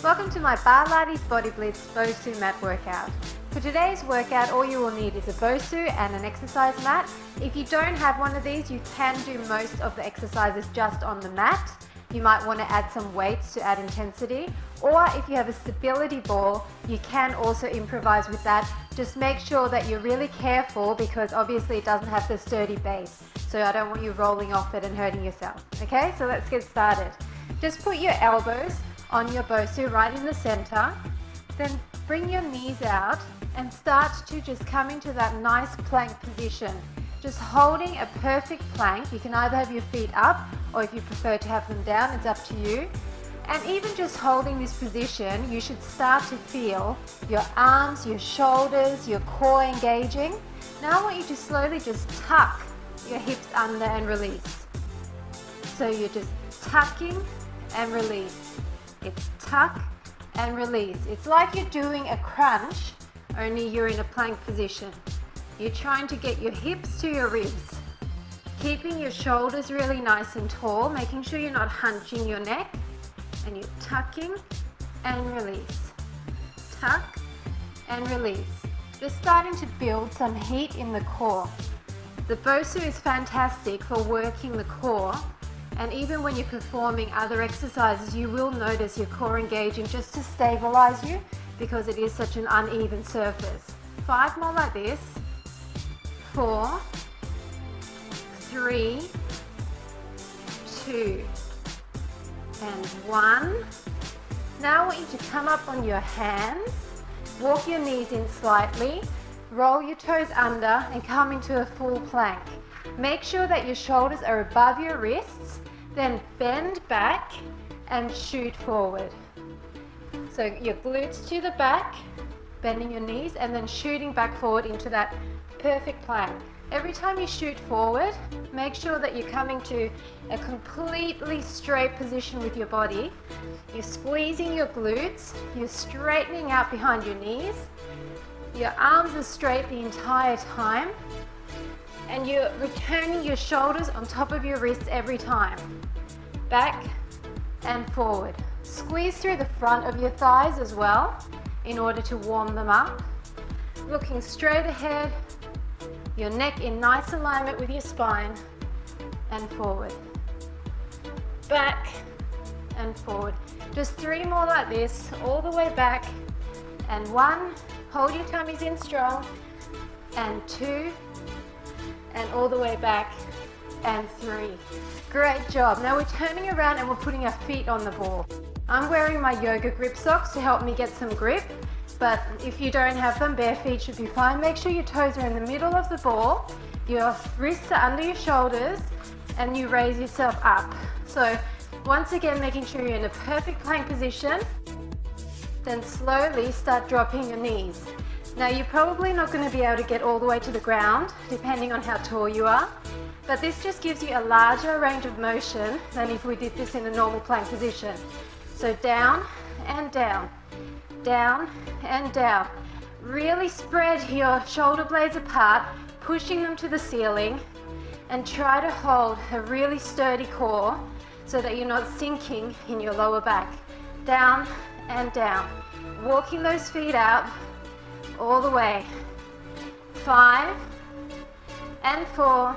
Welcome to my BARLATES Body Blitz Bosu mat workout. For today's workout, all you will need is a Bosu and an exercise mat. If you don't have one of these, you can do most of the exercises just on the mat. You might want to add some weights to add intensity, or if you have a stability ball, you can also improvise with that. Just make sure that you're really careful because obviously it doesn't have the sturdy base. So I don't want you rolling off it and hurting yourself. Okay, so let's get started. Just put your elbows on your Bosu right in the center. Then bring your knees out and start to just come into that nice plank position. Just holding a perfect plank. You can either have your feet up or if you prefer to have them down, it's up to you. And even just holding this position, you should start to feel your arms, your shoulders, your core engaging. Now I want you to slowly just tuck your hips under and release. So you're just tucking and release. It's tuck and release. It's like you're doing a crunch, only you're in a plank position. You're trying to get your hips to your ribs, keeping your shoulders really nice and tall, making sure you're not hunching your neck, and you're tucking and release. Tuck and release. Just starting to build some heat in the core. The Bosu is fantastic for working the core, and even when you're performing other exercises, you will notice your core engaging just to stabilize you because it is such an uneven surface. 5 more like this. 4, 3, 2, and 1. Now I want you to come up on your hands, walk your knees in slightly, roll your toes under and come into a full plank. Make sure that your shoulders are above your wrists, then bend back and shoot forward. So your glutes to the back, bending your knees and then shooting back forward into that perfect plank. Every time you shoot forward, make sure that you're coming to a completely straight position with your body. You're squeezing your glutes, you're straightening out behind your knees, your arms are straight the entire time, and you're returning your shoulders on top of your wrists every time. Back and forward. Squeeze through the front of your thighs as well in order to warm them up. Looking straight ahead, your neck in nice alignment with your spine, and forward. Back and forward. Just 3 more like this, all the way back, and 1, hold your tummies in strong, and 2, and all the way back, and 3. Great job. Now we're turning around and we're putting our feet on the ball. I'm wearing my yoga grip socks to help me get some grip, but if you don't have them, bare feet should be fine. Make sure your toes are in the middle of the ball, your wrists are under your shoulders, and you raise yourself up. So once again, making sure you're in a perfect plank position, then slowly start dropping your knees. Now you're probably not going to be able to get all the way to the ground, depending on how tall you are, but this just gives you a larger range of motion than if we did this in a normal plank position. So down and down, down and down. Really spread your shoulder blades apart, pushing them to the ceiling, and try to hold a really sturdy core so that you're not sinking in your lower back. Down and down. Walking those feet out all the way. 5 and 4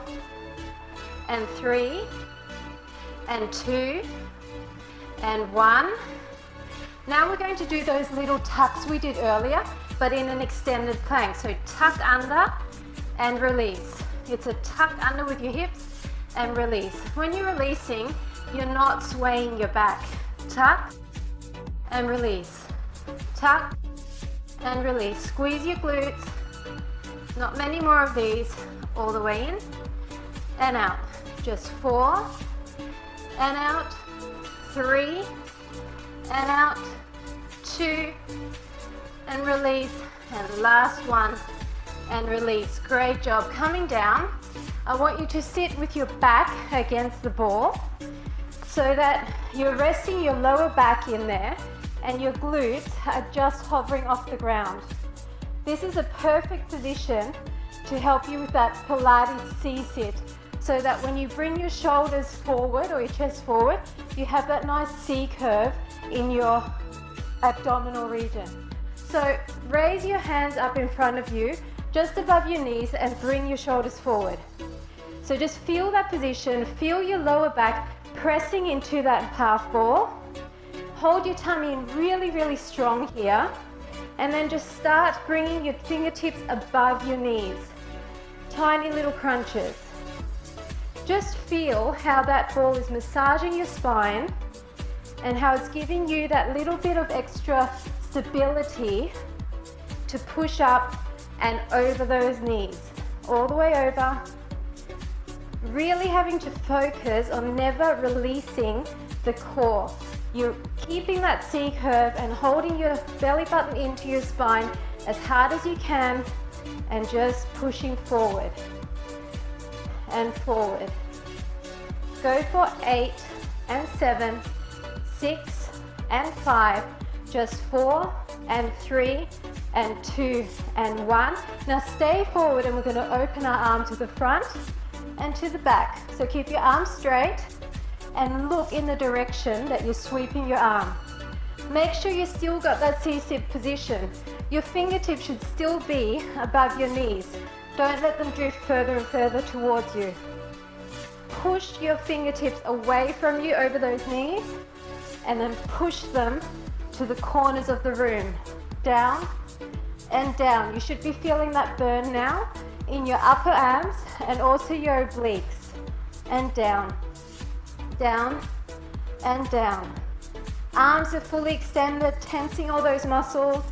and 3 and 2 and 1. Now we're going to do those little tucks we did earlier, but in an extended plank. So tuck under and release. It's a tuck under with your hips and release. When you're releasing, you're not swaying your back. Tuck and release. Tuck and release. Squeeze your glutes. Not many more of these. All the way in and out. Just 4 and out, 3 and out, 2 and release, and last one and release. Great job. Coming down, I want you to sit with your back against the ball so that you're resting your lower back in there and your glutes are just hovering off the ground. This is a perfect position to help you with that Pilates C-sit, so that when you bring your shoulders forward or your chest forward, you have that nice C curve in your abdominal region. So raise your hands up in front of you, just above your knees, and bring your shoulders forward. So just feel that position, feel your lower back pressing into that half ball. Hold your tummy in really, really strong here. And then just start bringing your fingertips above your knees. Tiny little crunches. Just feel how that ball is massaging your spine and how it's giving you that little bit of extra stability to push up and over those knees. All the way over. Really having to focus on never releasing the core. You're keeping that C curve and holding your belly button into your spine as hard as you can and just pushing forward and forward. Go for 8 and 7, 6 and 5, just 4 and 3 and 2 and 1. Now stay forward and we're going to open our arm to the front and to the back. So keep your arms straight and look in the direction that you're sweeping your arm. Make sure you still got that C-sit position. Your fingertips should still be above your knees. Don't let them drift further and further towards you. Push your fingertips away from you over those knees and then push them to the corners of the room. Down and down. You should be feeling that burn now in your upper abs and also your obliques. And down. Down and down. Arms are fully extended, tensing all those muscles.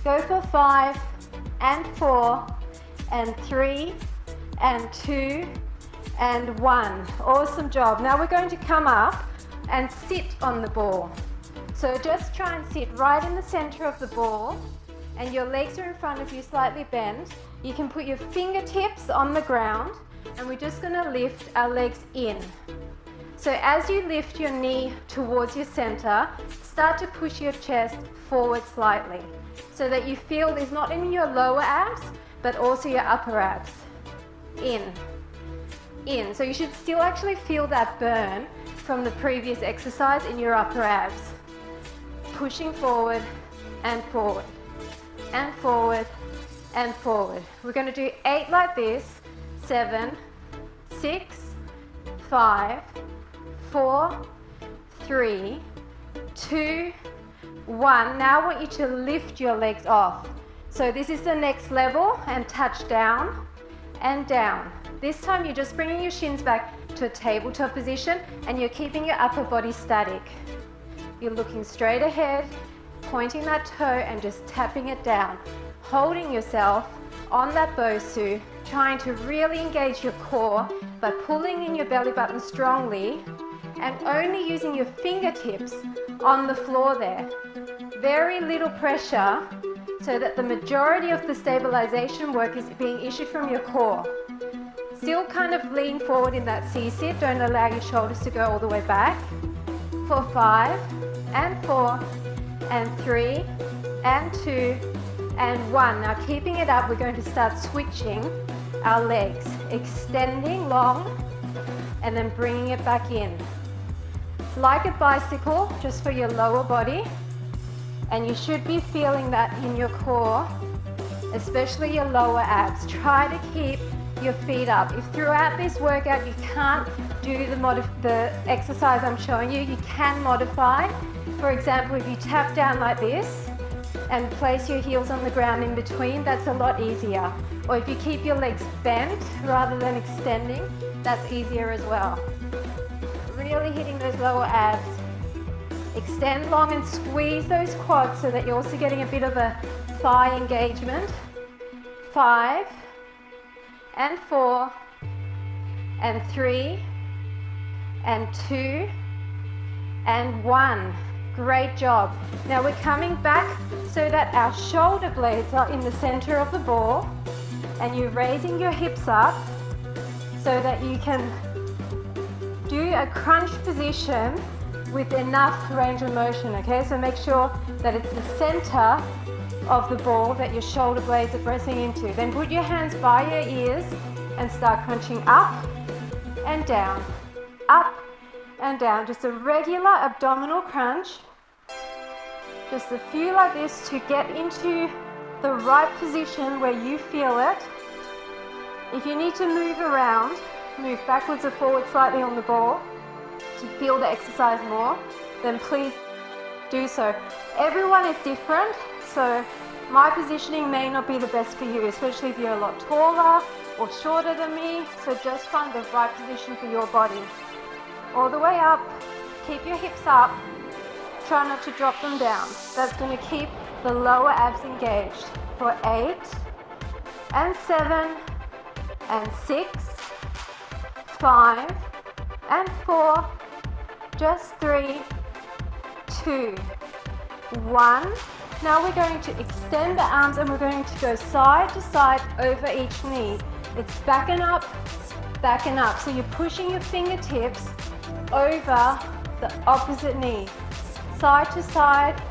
Go for 5 and 4 and 3 and 2 and 1. Awesome job. Now we're going to come up and sit on the ball. So just try and sit right in the center of the ball and your legs are in front of you, slightly bent. You can put your fingertips on the ground and we're just going to lift our legs in. So as you lift your knee towards your center, start to push your chest forward slightly so that you feel there's not only your lower abs, but also your upper abs. In. So you should still actually feel that burn from the previous exercise in your upper abs. Pushing forward and forward and forward and forward. We're going to do 8 like this, 7, 6, 5, 4, 3, 2, 1. Now I want you to lift your legs off. So this is the next level and touch down and down. This time you're just bringing your shins back to a tabletop position and you're keeping your upper body static. You're looking straight ahead, pointing that toe and just tapping it down. Holding yourself on that Bosu, trying to really engage your core by pulling in your belly button strongly and only using your fingertips on the floor there. Very little pressure so that the majority of the stabilization work is being issued from your core. Still kind of lean forward in that C-sit, don't allow your shoulders to go all the way back. For 5 and 4 and 3 and 2 and 1. Now keeping it up, we're going to start switching our legs, extending long and then bringing it back in. It's like a bicycle, just for your lower body, and you should be feeling that in your core, especially your lower abs. Try to keep your feet up. If throughout this workout you can't do the exercise I'm showing you, you can modify. For example, if you tap down like this and place your heels on the ground in between, that's a lot easier. Or if you keep your legs bent rather than extending, that's easier as well. Really hitting those lower abs. Extend long and squeeze those quads so that you're also getting a bit of a thigh engagement. 5 and 4 and 3 and 2 and 1. Great job. Now we're coming back so that our shoulder blades are in the center of the ball and you're raising your hips up so that you can do a crunch position with enough range of motion, okay? So make sure that it's the center of the ball that your shoulder blades are pressing into. Then put your hands by your ears and start crunching up and down, up and down. Just a regular abdominal crunch. Just a few like this to get into the right position where you feel it. If you need to move around, move backwards or forward slightly on the ball to feel the exercise more, then please do so. Everyone is different, so my positioning may not be the best for you, especially if you're a lot taller or shorter than me, so just find the right position for your body. All the way up, keep your hips up, try not to drop them down. That's going to keep the lower abs engaged for 8 and 7 and 6, 5 and 4, just 3, 2, 1. Now we're going to extend the arms and we're going to go side to side over each knee. It's backing up, so you're pushing your fingertips over the opposite knee. Side to side,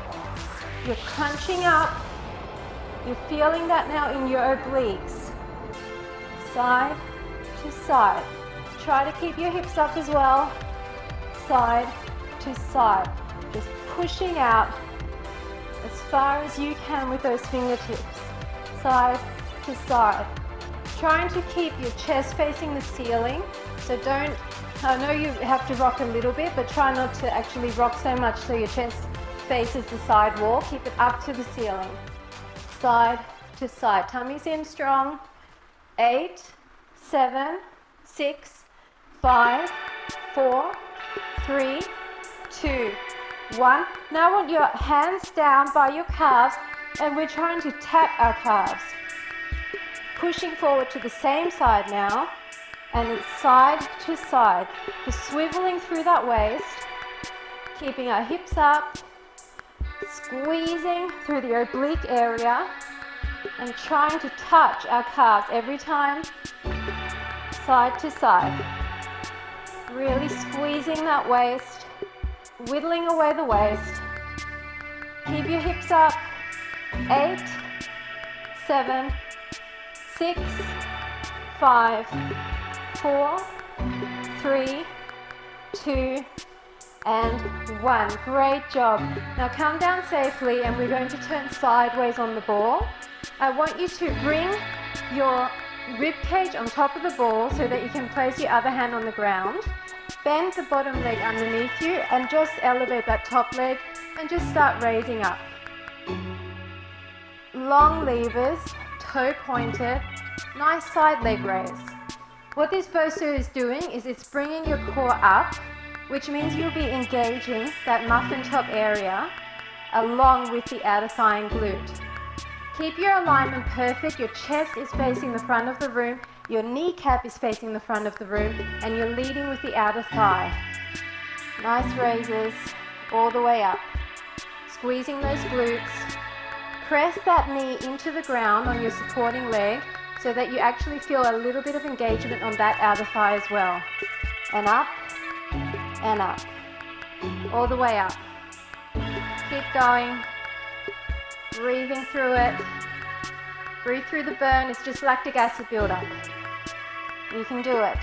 you're crunching up, you're feeling that now in your obliques. Side to side. Try to keep your hips up as well. Side to side. Just pushing out as far as you can with those fingertips. Side to side. Trying to keep your chest facing the ceiling. So don't, I know you have to rock a little bit, but try not to actually rock so much so your chest faces the side wall. Keep it up to the ceiling. Side to side. Tummy's in strong. 8, 7, 6, 5, 4, 3, 2, 1. Now I want your hands down by your calves and we're trying to tap our calves. Pushing forward to the same side now, and it's side to side. Just swiveling through that waist, keeping our hips up, squeezing through the oblique area, and trying to touch our calves every time, side to side. Really squeezing that waist, whittling away the waist. Keep your hips up. 8, 7, 6, 5, 4, 3, 2, and 1. Great job. Now come down safely and we're going to turn sideways on the ball. I want you to bring your rib cage on top of the ball so that you can place your other hand on the ground. Bend the bottom leg underneath you and just elevate that top leg and just start raising up. Long levers, toe pointed, nice side leg raise. What this Bosu is doing is it's bringing your core up, which means you'll be engaging that muffin top area along with the outer thigh and glute. Keep your alignment perfect. Your chest is facing the front of the room, your kneecap is facing the front of the room, and you're leading with the outer thigh. Nice raises all the way up. Squeezing those glutes. Press that knee into the ground on your supporting leg so that you actually feel a little bit of engagement on that outer thigh as well. And up, and up. All the way up. Keep going. Breathing through it. Breathe through the burn. It's just lactic acid buildup. You can do it.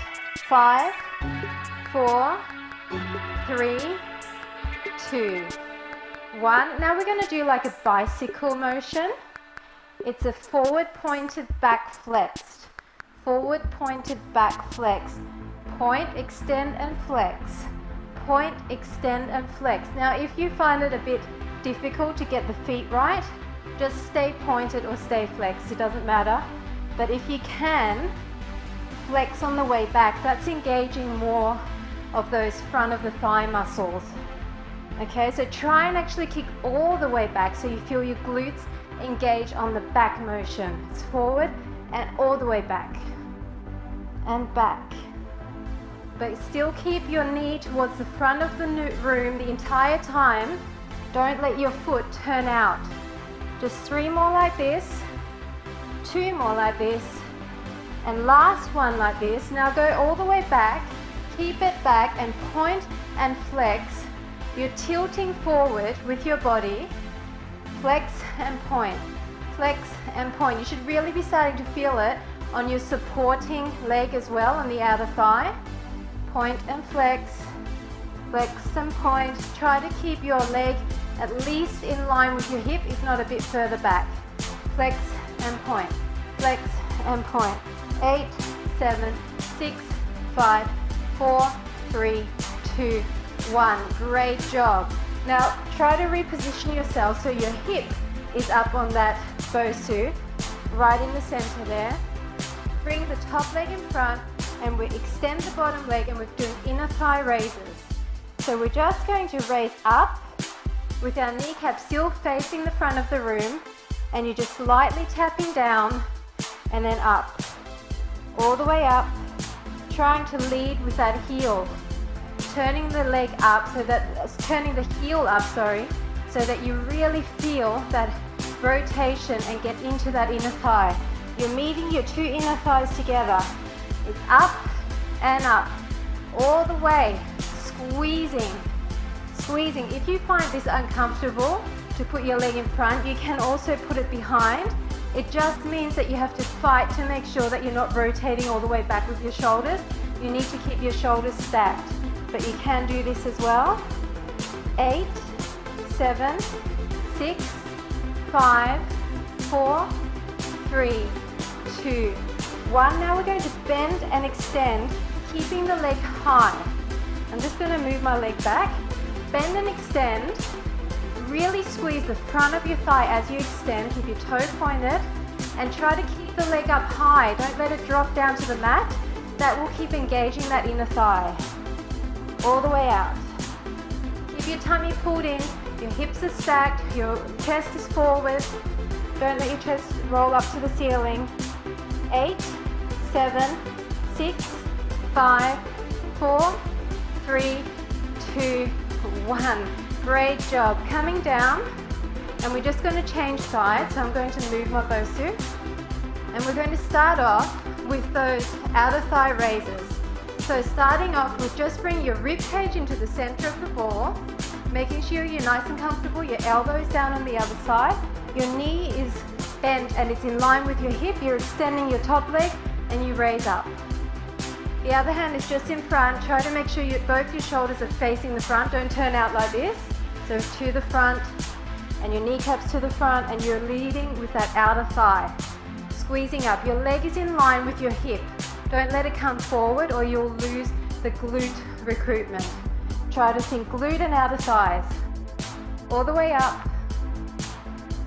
5, 4, 3, 2, 1. Now we're going to do like a bicycle motion. It's a forward pointed back flexed. Forward pointed back flex. Point, extend and flex. Point, extend and flex. Now if you find it a bit difficult to get the feet right, just stay pointed or stay flexed. It doesn't matter. But if you can, flex on the way back. That's engaging more of those front of the thigh muscles. Okay, so try and actually kick all the way back so you feel your glutes engage on the back motion. It's forward and all the way back. And back. But still keep your knee towards the front of the room the entire time. Don't let your foot turn out. Just 3 more like this. 2 more like this. And last one like this. Now go all the way back. Keep it back and point and flex. You're tilting forward with your body. Flex and point. Flex and point. You should really be starting to feel it on your supporting leg as well, on the outer thigh. Point and flex. Flex and point. Try to keep your leg at least in line with your hip, if not a bit further back. Flex and point, flex and point. 8, 7, 6, 5, 4, 3, 2, 1. Great job. Now try to reposition yourself so your hip is up on that Bosu, right in the center there. Bring the top leg in front and we extend the bottom leg and we're doing inner thigh raises. So we're just going to raise up with our kneecap still facing the front of the room, and you're just slightly tapping down and then up. All the way up, trying to lead with that heel. Turning the leg up so that, turning the heel up, sorry, so that you really feel that rotation and get into that inner thigh. You're meeting your two inner thighs together. It's up and up, all the way, squeezing, squeezing. If you find this uncomfortable to put your leg in front, you can also put it behind. It just means that you have to fight to make sure that you're not rotating all the way back with your shoulders. You need to keep your shoulders stacked, but you can do this as well. 8, 7, 6, 5, 4, 3, 2, 1. Now we're going to bend and extend, keeping the leg high. I'm just going to move my leg back. Bend and extend. Really squeeze the front of your thigh as you extend. Keep your toe pointed and try to keep the leg up high. Don't let it drop down to the mat. That will keep engaging that inner thigh. All the way out. Keep your tummy pulled in. Your hips are stacked. Your chest is forward. Don't let your chest roll up to the ceiling. 8, 7, 6, 5, 4, 3, 2, 1. Great job. Coming down, and we're just going to change sides. So I'm going to move my Bosu, and we're going to start off with those outer thigh raises. So starting off with, just bring your rib cage into the center of the ball, making sure you're nice and comfortable. Your elbows down on the other side. Your knee is bent and it's in line with your hip. You're extending your top leg and you raise up. The other hand is just in front. Try to make sure both your shoulders are facing the front. Don't turn out like this. So to the front, and your kneecaps to the front, and you're leading with that outer thigh. Squeezing up. Your leg is in line with your hip. Don't let it come forward or you'll lose the glute recruitment. Try to think glute and outer thighs. All the way up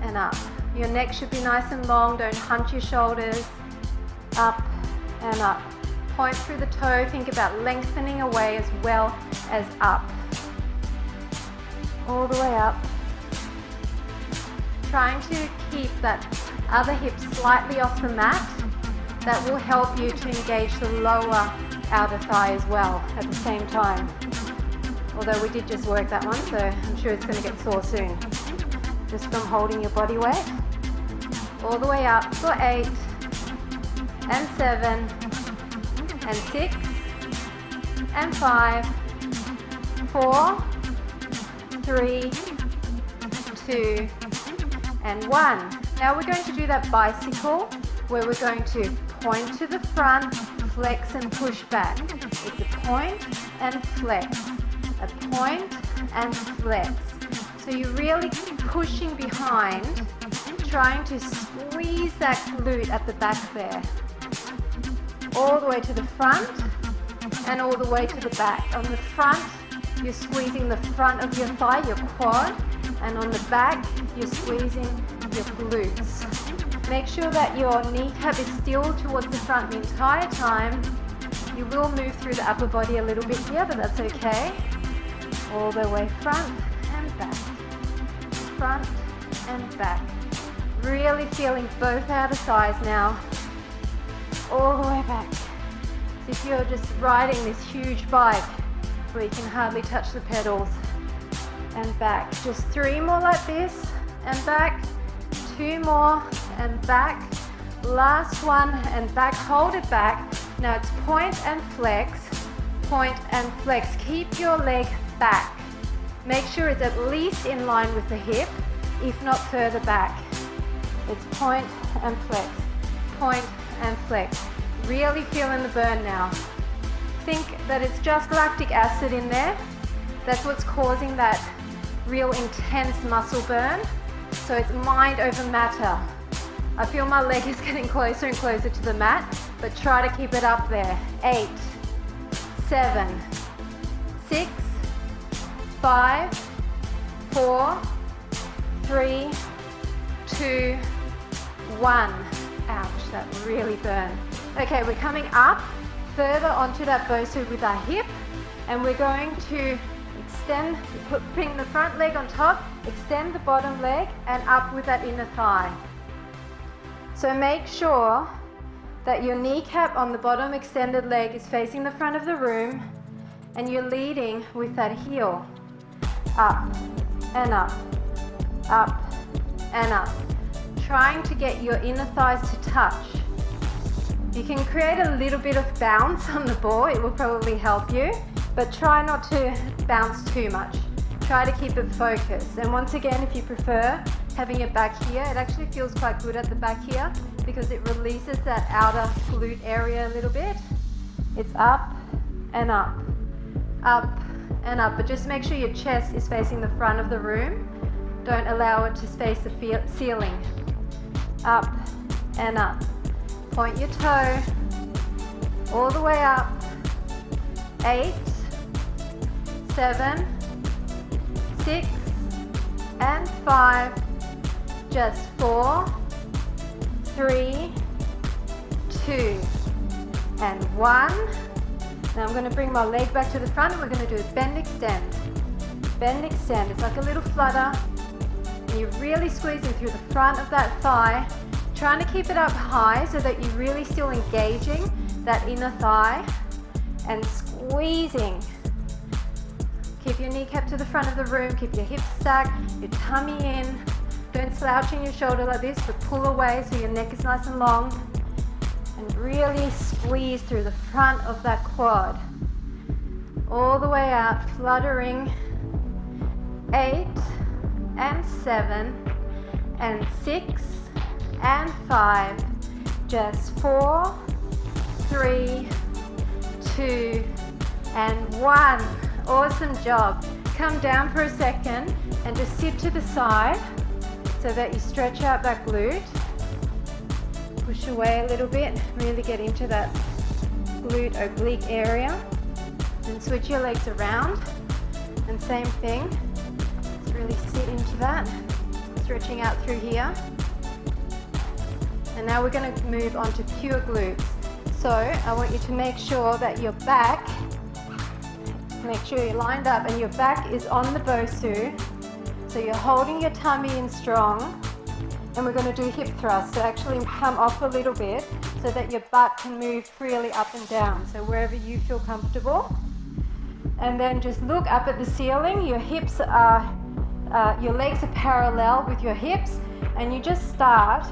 and up. Your neck should be nice and long. Don't hunch your shoulders. Up and up. Point through the toe. Think about lengthening away as well as up. All the way up. Trying to keep that other hip slightly off the mat. That will help you to engage the lower outer thigh as well at the same time. Although we did just work that one, so I'm sure it's going to get sore soon. Just from holding your body weight. All the way up for 8 and 7 and 6 and 5, 4, 3, 2, and 1. Now we're going to do that bicycle where we're going to point to the front, flex and push back. It's a point and flex, a point and flex. So you're really pushing behind, trying to squeeze that glute at the back there. All the way to the front and all the way to the back. On the front, you're squeezing the front of your thigh, your quad, and on the back, you're squeezing your glutes. Make sure that your kneecap is still towards the front the entire time. You will move through the upper body a little bit here, but that's okay. All the way front and back. Front and back. Really feeling both outer thighs now. All the way back. So if you're just riding this huge bike where you can hardly touch the pedals, and back. Just 3 more like this, and back. 2 more, and back. Last one, and back. Hold it back. Now it's point and flex, point and flex. Keep your leg back. Make sure it's at least in line with the hip, if not further back. It's point and flex, point and flex. Really feeling the burn now. Think that it's just lactic acid in there. That's what's causing that real intense muscle burn. So it's mind over matter. I feel my leg is getting closer and closer to the mat, but try to keep it up there. 8, 7, 6, 5, 4, 3, 2, 1. Ouch, that really burned. Okay, we're coming up further onto that Bosu with our hip, and we're going to extend, putting the front leg on top, extend the bottom leg, and up with that inner thigh. So make sure that your kneecap on the bottom extended leg is facing the front of the room, and you're leading with that heel. Up and up, up and up. Trying to get your inner thighs to touch. You can create a little bit of bounce on the ball, it will probably help you, but try not to bounce too much. Try to keep it focused. And once again, if you prefer having it back here, it actually feels quite good at the back here because it releases that outer glute area a little bit. It's up and up, up and up, but just make sure your chest is facing the front of the room. Don't allow it to face the ceiling. Up and up. Point your toe all the way up. 8, 7, 6, and 5. Just 4, 3, 2, and 1. Now I'm going to bring my leg back to the front, and we're going to do a bend extend. Bend extend. It's like a little flutter. And you're really squeezing through the front of that thigh, trying to keep it up high so that you're really still engaging that inner thigh and squeezing. Keep your kneecap to the front of the room, keep your hips stacked, your tummy in. Don't slouch in your shoulder like this, but pull away so your neck is nice and long. And really squeeze through the front of that quad. All the way out, fluttering. 8, and 7, and 6, and 5. Just 4, 3, 2, and 1. Awesome job. Come down for a second and just sit to the side so that you stretch out that glute. Push away a little bit, really get into that glute oblique area. And switch your legs around. And same thing. Really sit into that, stretching out through here. And now we're going to move on to pure glutes. So I want you to make sure that your back, make sure you're lined up and your back is on the Bosu. So you're holding your tummy in strong, and we're going to do hip thrusts. So actually come off a little bit so that your butt can move freely up and down. So wherever you feel comfortable. And then just look up at the ceiling. Your hips are your legs are parallel with your hips, and you just start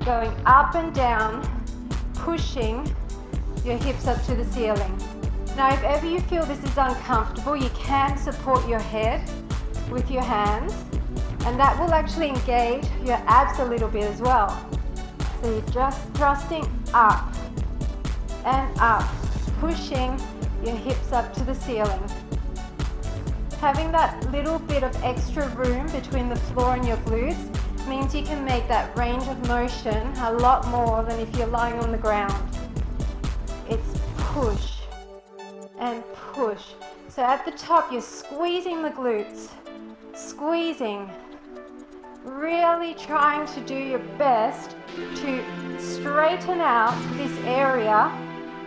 going up and down, pushing your hips up to the ceiling. Now, if ever you feel this is uncomfortable, you can support your head with your hands, and that will actually engage your abs a little bit as well. So you're just thrusting up and up, pushing your hips up to the ceiling. Having that little bit of extra room between the floor and your glutes means you can make that range of motion a lot more than if you're lying on the ground. It's push and push. So at the top, you're squeezing the glutes, squeezing, really trying to do your best to straighten out this area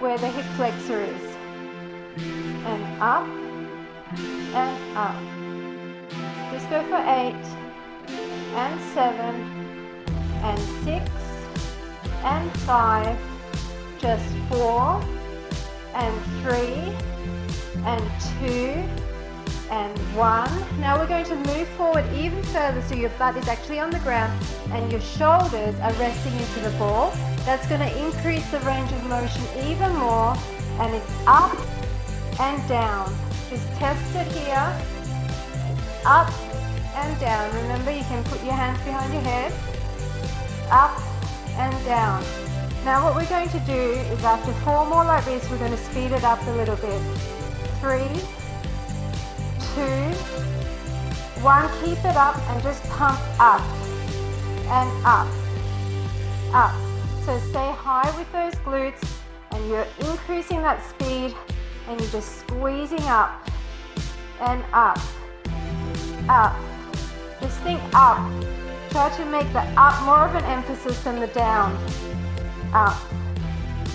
where the hip flexor is. And up and up. Just go for 8 and 7 and 6 and 5. Just 4 and 3 and 2 and 1. Now we're going to move forward even further so your butt is actually on the ground and your shoulders are resting into the ball. That's going to increase the range of motion even more, and it's up and down. Just test it here. Up and down. Remember, you can put your hands behind your head. Up and down. Now what we're going to do is after 4 more like this, we're going to speed it up a little bit. 3, 2, 1, keep it up and just pump up and up, up. So stay high with those glutes and you're increasing that speed and you're just squeezing up and up, up. Just think up. Try to make the up more of an emphasis than the down. Up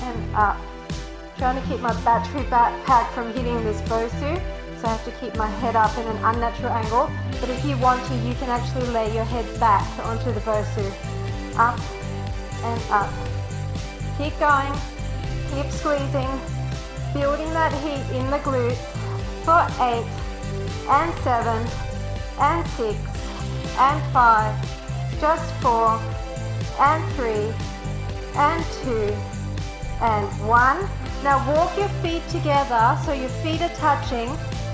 and up. Trying to keep my battery backpack from hitting this Bosu, so I have to keep my head up in an unnatural angle. But if you want to, you can actually lay your head back onto the Bosu. Up and up. Keep going. Keep squeezing. Building that heat in the glutes for 8 and 7 and 6 and 5. Just 4 and 3 and 2 and 1. Now walk your feet together so your feet are touching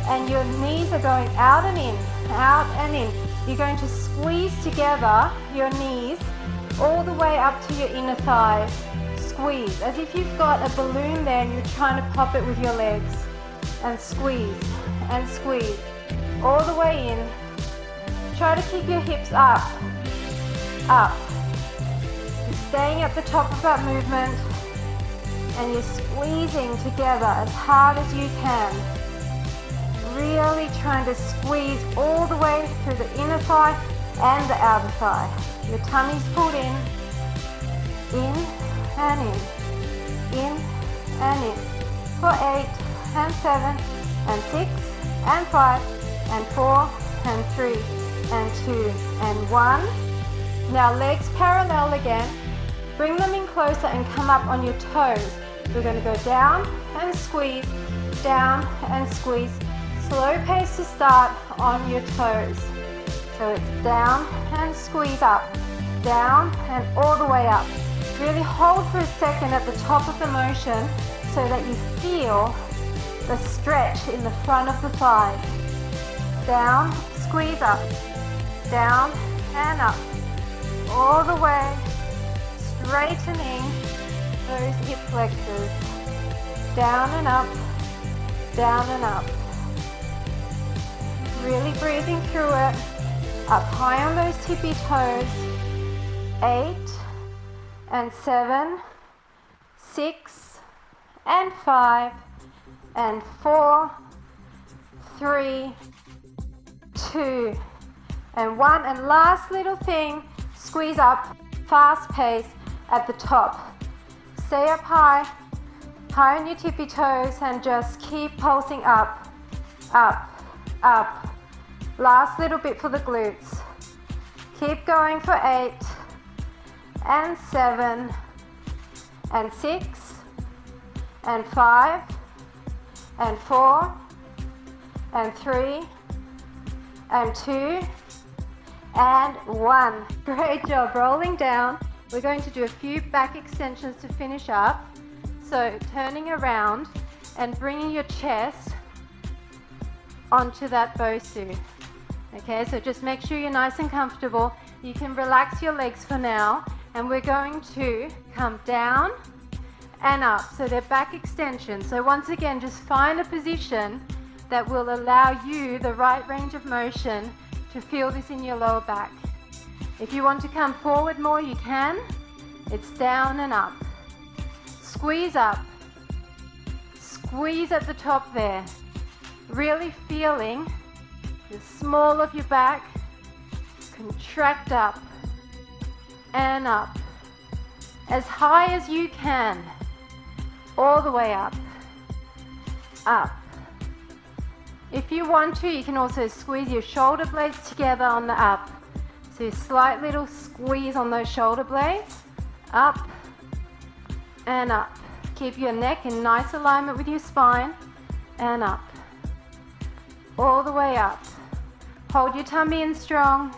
and your knees are going out and in, out and in. You're going to squeeze together your knees all the way up to your inner thighs. Squeeze, as if you've got a balloon there and you're trying to pop it with your legs. And squeeze, all the way in. Try to keep your hips up, up. You're staying at the top of that movement. And you're squeezing together as hard as you can. Really trying to squeeze all the way through the inner thigh and the outer thigh. Your tummy's pulled in and in and in. For 8 and 7 and 6 and 5 and 4 and 3 and 2 and 1. Now legs parallel again. Bring them in closer and come up on your toes. We're going to go down and squeeze, down and squeeze. Slow pace to start on your toes. So it's down and squeeze up, down and all the way up. Really hold for a second at the top of the motion so that you feel the stretch in the front of the thighs. Down, squeeze up, down and up, all the way, straightening those hip flexors. Down and up, down and up. Really breathing through it. Up high on those tippy toes. 8 and 7, 6 and 5 and 4, 3, 2 and 1. And last little thing, squeeze up, fast pace at the top. Stay up high, high on your tippy toes and just keep pulsing up, up, up. Last little bit for the glutes. Keep going for 8 and 7 and 6 and 5 and 4 and 3 and 2 and 1. Great job. Rolling down. We're going to do a few back extensions to finish up. So turning around and bringing your chest onto that Bosu. Okay, so just make sure you're nice and comfortable. You can relax your legs for now. And we're going to come down and up. So they're back extensions. So once again, just find a position that will allow you the right range of motion to feel this in your lower back. If you want to come forward more, you can. It's down and up. Squeeze up. Squeeze at the top there. Really feeling the small of your back. Contract up and up. As high as you can. All the way up. Up. If you want to, you can also squeeze your shoulder blades together on the up. So slight little squeeze on those shoulder blades. Up and up. Keep your neck in nice alignment with your spine and up. All the way up. Hold your tummy in strong.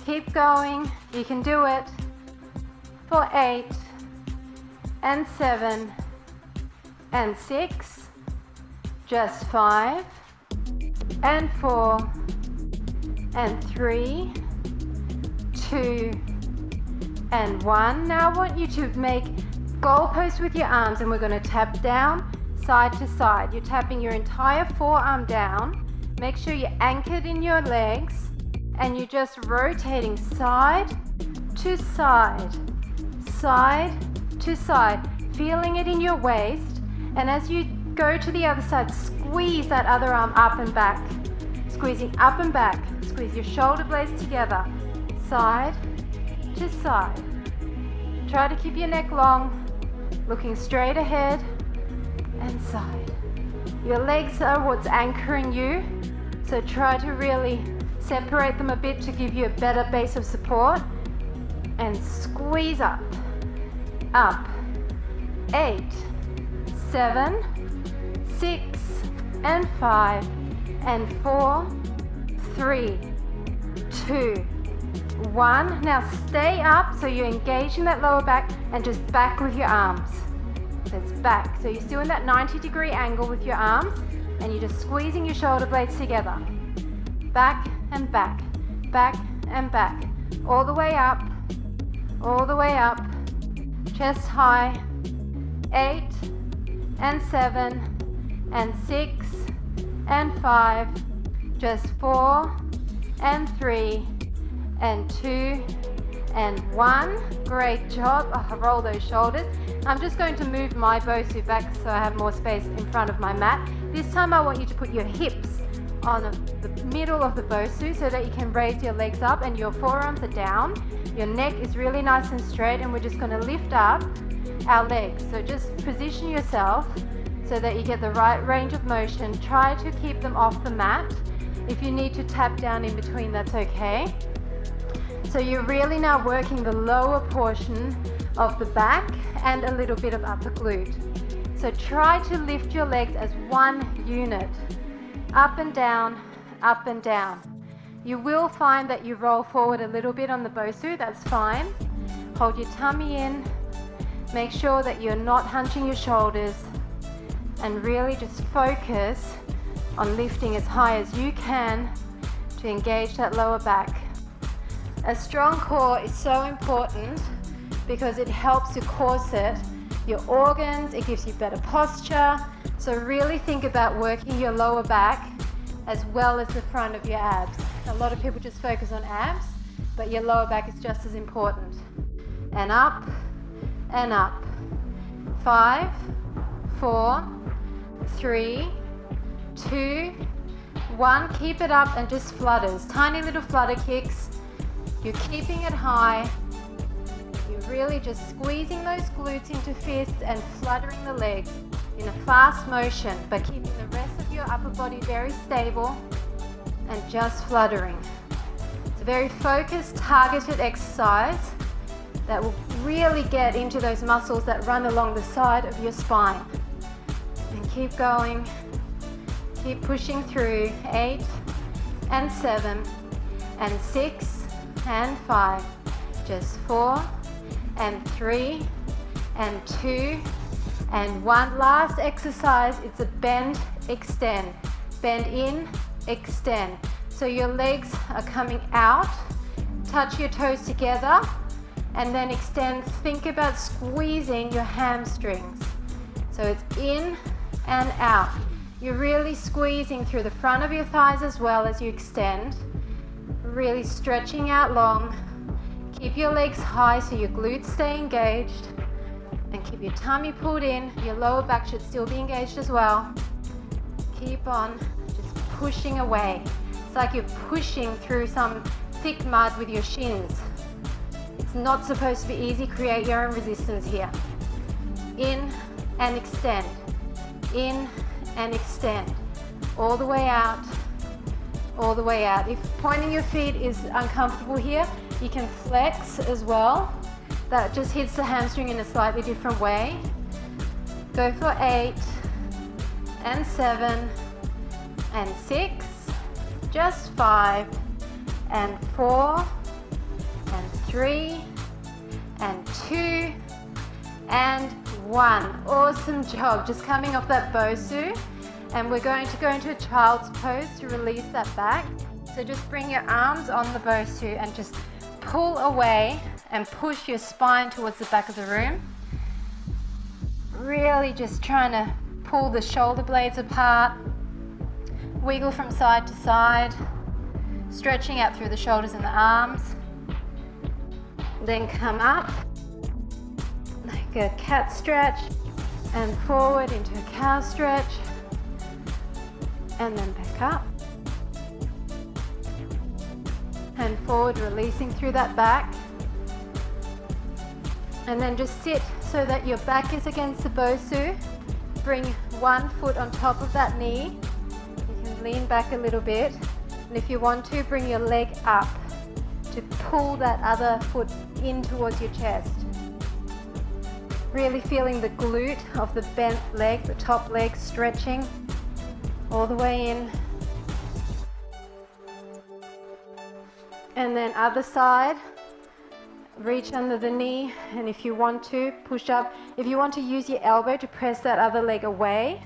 Keep going. You can do it. For 8 and 7 and 6. Just 5 and 4 and 3, 2 and 1. Now I want you to make goalposts with your arms and we're going to tap down side to side. You're tapping your entire forearm down Make sure you're anchored in your legs and you're just rotating side to side, side to side, feeling it in your waist. And as you go to the other side, squeeze that other arm up and back. Squeezing up and back. Squeeze your shoulder blades together, side to side. Try to keep your neck long, looking straight ahead and side. Your legs are what's anchoring you, so try to really separate them a bit to give you a better base of support. And squeeze up, up. 8, 7, 6, and 5, and 4, 3, 2, 1. Now stay up, so you're engaging that lower back and just back with your arms. So it's back. So you're still in that 90-degree angle with your arms and you're just squeezing your shoulder blades together. Back and back, back and back. All the way up, all the way up. Chest high. 8 and 7 and 6 and 5. Just 4 and 3 and 2 and 1. Great job. Roll those shoulders. I'm just going to move my Bosu back so I have more space in front of my mat. This time I want you to put your hips on the middle of the Bosu so that you can raise your legs up and your forearms are down. Your neck is really nice and straight, and we're just going to lift up our legs. So just position yourself so that you get the right range of motion. Try to keep them off the mat. If you need to tap down in between, that's okay. So you're really now working the lower portion of the back and a little bit of upper glute. So try to lift your legs as one unit. Up and down, up and down. You will find that you roll forward a little bit on the Bosu, that's fine. Hold your tummy in. Make sure that you're not hunching your shoulders, and really just focus on lifting as high as you can to engage that lower back. A strong core is so important because it helps to corset your organs, it gives you better posture. So really think about working your lower back as well as the front of your abs. A lot of people just focus on abs, but your lower back is just as important. And up and up. 5, 4, 3, 2, 1. Keep it up and just flutters. Tiny little flutter kicks. You're keeping it high. You're really just squeezing those glutes into fists and fluttering the legs in a fast motion, but keeping the rest of your upper body very stable and just fluttering. It's a very focused, targeted exercise that will really get into those muscles that run along the side of your spine. And keep going, keep pushing through. 8 and 7 and 6 and 5, just 4 and 3 and 2 and 1. Last exercise, it's a bend, extend. Bend in, extend. So your legs are coming out, touch your toes together, and then extend. Think about squeezing your hamstrings. So it's in and out. You're really squeezing through the front of your thighs as well as you extend. Really stretching out long. Keep your legs high so your glutes stay engaged. And keep your tummy pulled in. Your lower back should still be engaged as well. Keep on just pushing away. It's like you're pushing through some thick mud with your shins. It's not supposed to be easy. Create your own resistance here. In and extend. In and extend. All the way out. All the way out. If pointing your feet is uncomfortable here, you can flex as well. That just hits the hamstring in a slightly different way. Go for 8 and 7 and 6, just 5 and 4 and 3 and 2 and 1. Awesome job. Just coming off that Bosu, and we're going to go into a child's pose to release that back. So just bring your arms on the Bosu and just pull away and push your spine towards the back of the room. Really just trying to pull the shoulder blades apart. Wiggle from side to side, stretching out through the shoulders and the arms. Then come up, like a cat stretch, and forward into a cow stretch, and then back up. And forward, releasing through that back. And then just sit so that your back is against the Bosu. Bring one foot on top of that knee. You can lean back a little bit. And if you want to, bring your leg up to pull that other foot in towards your chest. Really feeling the glute of the bent leg, the top leg stretching all the way in. And then other side, reach under the knee, and if you want to, push up. If you want to use your elbow to press that other leg away,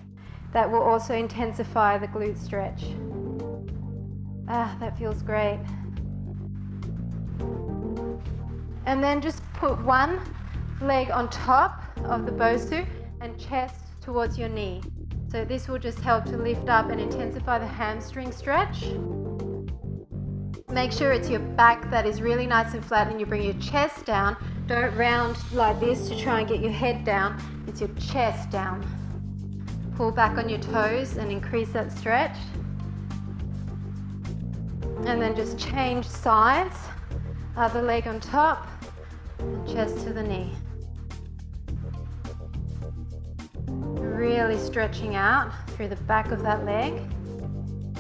that will also intensify the glute stretch. That feels great. And then just put one leg on top of the Bosu and chest towards your knee. So this will just help to lift up and intensify the hamstring stretch. Make sure it's your back that is really nice and flat and you bring your chest down. Don't round like this to try and get your head down. It's your chest down. Pull back on your toes and increase that stretch. And then just change sides. Other leg on top and chest to the knee. Really stretching out through the back of that leg.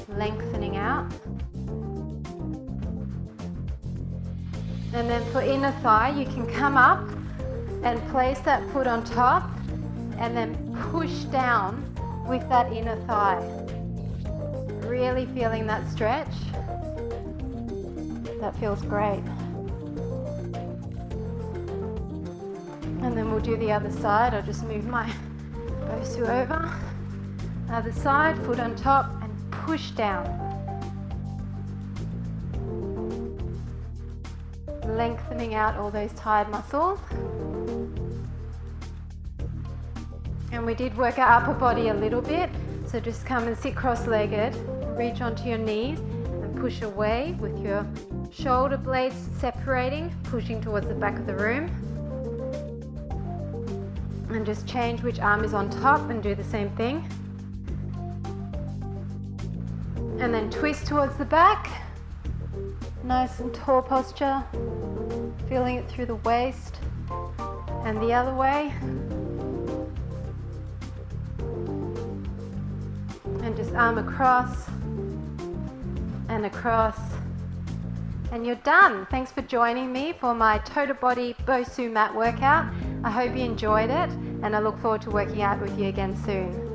Lengthening out. And then for inner thigh, you can come up and place that foot on top and then push down with that inner thigh. Really feeling that stretch. That feels great. And then we'll do the other side. I'll just move my Bosu over. Other side, foot on top and push down. Lengthening out all those tired muscles. And we did work our upper body a little bit, so just come and sit cross-legged, reach onto your knees and push away with your shoulder blades separating, pushing towards the back of the room. And just change which arm is on top and do the same thing. And then twist towards the back. Nice and tall posture, feeling it through the waist and the other way. And just arm across and across. And you're done. Thanks for joining me for my total body Bosu mat workout. I hope you enjoyed it and I look forward to working out with you again soon.